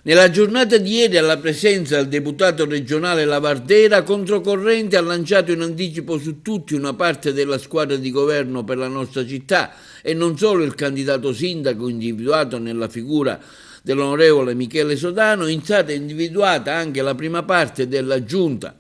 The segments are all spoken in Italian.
Nella giornata di ieri, alla presenza del deputato regionale Lavardera, Controcorrente ha lanciato in anticipo su tutti una parte della squadra di governo per la nostra città e non solo il candidato sindaco individuato nella figura dell'onorevole Michele Sodano, è stata individuata anche la prima parte della giunta,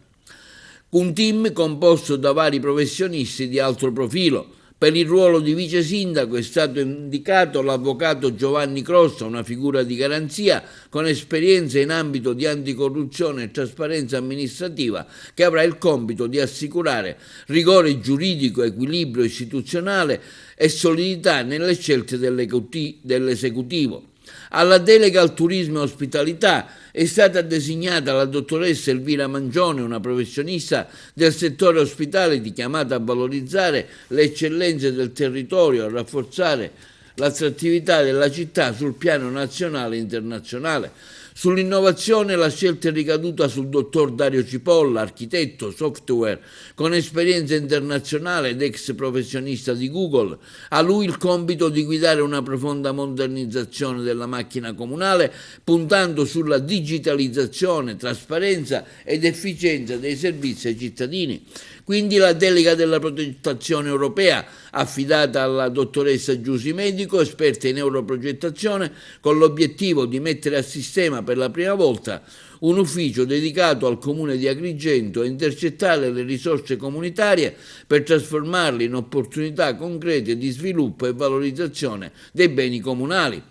un team composto da vari professionisti di alto profilo. Per il ruolo di vice sindaco è stato indicato l'avvocato Giovanni Crosta, una figura di garanzia con esperienza in ambito di anticorruzione e trasparenza amministrativa, che avrà il compito di assicurare rigore giuridico, equilibrio istituzionale e solidità nelle scelte dell'esecutivo. Alla delega al turismo e ospitalità è stata designata la dottoressa Elvira Mangione, una professionista del settore ospitality chiamata a valorizzare le eccellenze del territorio e a rafforzare l'attrattività della città sul piano nazionale e internazionale. Sull'innovazione la scelta è ricaduta sul dottor Dario Cipolla, architetto, software, con esperienza internazionale ed ex professionista di Google. A lui il compito di guidare una profonda modernizzazione della macchina comunale, puntando sulla digitalizzazione, trasparenza ed efficienza dei servizi ai cittadini. Quindi la delega della progettazione europea, affidata alla dottoressa Giusy Medico, esperta in europrogettazione, con l'obiettivo di mettere a sistema per la prima volta un ufficio dedicato al comune di Agrigento e intercettare le risorse comunitarie per trasformarle in opportunità concrete di sviluppo e valorizzazione dei beni comunali.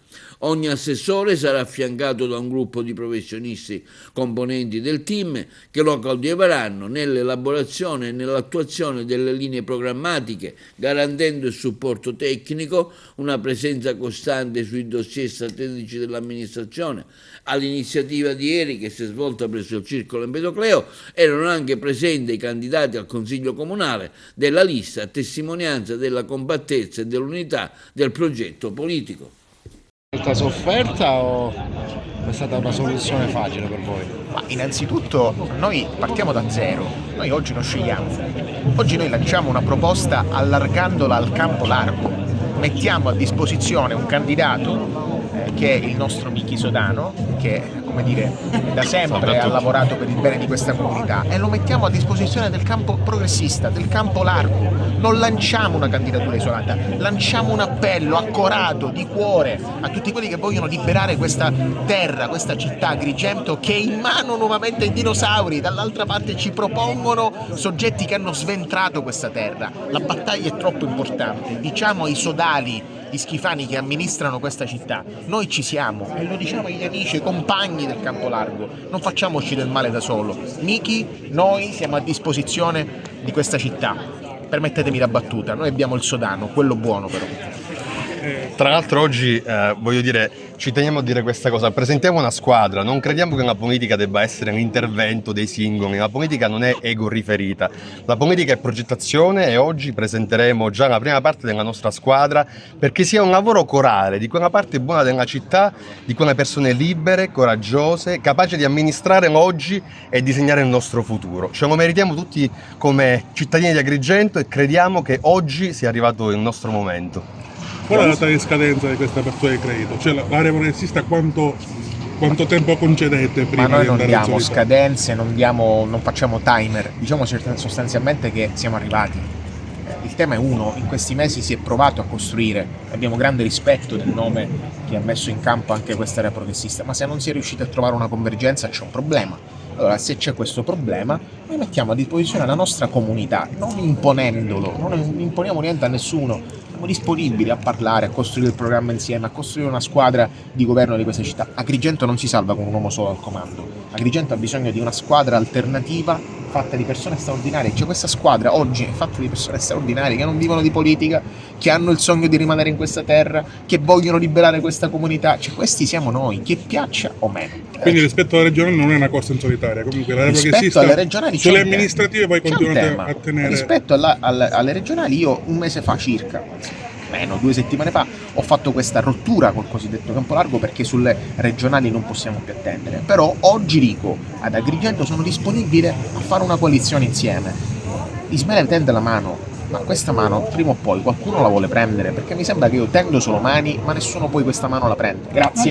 Ogni assessore sarà affiancato da un gruppo di professionisti componenti del team che lo coadiuveranno nell'elaborazione e nell'attuazione delle linee programmatiche, garantendo il supporto tecnico, una presenza costante sui dossier strategici dell'amministrazione. All'iniziativa di ieri, che si è svolta presso il Circolo Empedocleo, erano anche presenti i candidati al Consiglio Comunale della lista, a testimonianza della compattezza e dell'unità del progetto politico. Molta sofferta o è stata una soluzione facile per voi? Ma innanzitutto noi partiamo da zero, noi oggi non scegliamo, oggi noi lanciamo una proposta allargandola al campo largo, mettiamo a disposizione un candidato che è il nostro Michi Sodano, che come dire da sempre ha lavorato per il bene di questa comunità, e lo mettiamo a disposizione del campo progressista, del campo largo. Non lanciamo una candidatura isolata, lanciamo un appello accorato, di cuore, a tutti quelli che vogliono liberare questa terra, questa città, Agrigento, che è in mano nuovamente ai dinosauri. Dall'altra parte ci propongono soggetti che hanno sventrato questa terra. La battaglia è troppo importante, diciamo ai sodali, gli schifani che amministrano questa città: noi ci siamo, e lo diciamo agli amici, ai compagni del campo largo, non facciamoci del male da solo. Michi, noi siamo a disposizione di questa città. Permettetemi la battuta, noi abbiamo il Sodano, quello buono però. Tra l'altro oggi, voglio dire, ci teniamo a dire questa cosa: presentiamo una squadra, non crediamo che la politica debba essere un intervento dei singoli, la politica non è ego riferita, la politica è progettazione, e oggi presenteremo già la prima parte della nostra squadra perché sia un lavoro corale di quella parte buona della città, di quelle persone libere, coraggiose, capaci di amministrare l'oggi e disegnare il nostro futuro. Ce lo meritiamo tutti come cittadini di Agrigento e crediamo che oggi sia arrivato il nostro momento. Qual è la data di scadenza di questa apertura di credito? Cioè l'area progressista quanto tempo concedete prima Ma noi di non andare in diamo solitaria? scadenze, non facciamo timer, diciamo sostanzialmente che siamo arrivati. Il tema è uno: in questi mesi si è provato a costruire, abbiamo grande rispetto del nome che ha messo in campo anche questa area progressista, ma se non si è riusciti a trovare una convergenza c'è un problema. Allora, se c'è questo problema, noi mettiamo a disposizione la nostra comunità, non imponendolo, non imponiamo niente a nessuno, siamo disponibili a parlare, a costruire il programma insieme, a costruire una squadra di governo di questa città. Agrigento non si salva con un uomo solo al comando, Agrigento ha bisogno di una squadra alternativa fatta di persone straordinarie. Cioè, questa squadra oggi è fatta di persone straordinarie che non vivono di politica, che hanno il sogno di rimanere in questa terra, che vogliono liberare questa comunità. Cioè, questi siamo noi, che piaccia o meno. Quindi rispetto alla regione non è una corsa in solitaria, comunque l'area Rispetto progressista alle regionali c'è sulle un tema. amministrative poi C'è un continuate tema. a tenere. Rispetto alle regionali, io un mese fa circa, meno 2 settimane fa, ho fatto questa rottura col cosiddetto campo largo, perché sulle regionali non possiamo più attendere. Però oggi dico, ad Agrigento sono disponibile a fare una coalizione insieme. Ismaele tende la mano, ma questa mano prima o poi qualcuno la vuole prendere, perché mi sembra che io tendo solo mani, ma nessuno poi questa mano la prende. Grazie.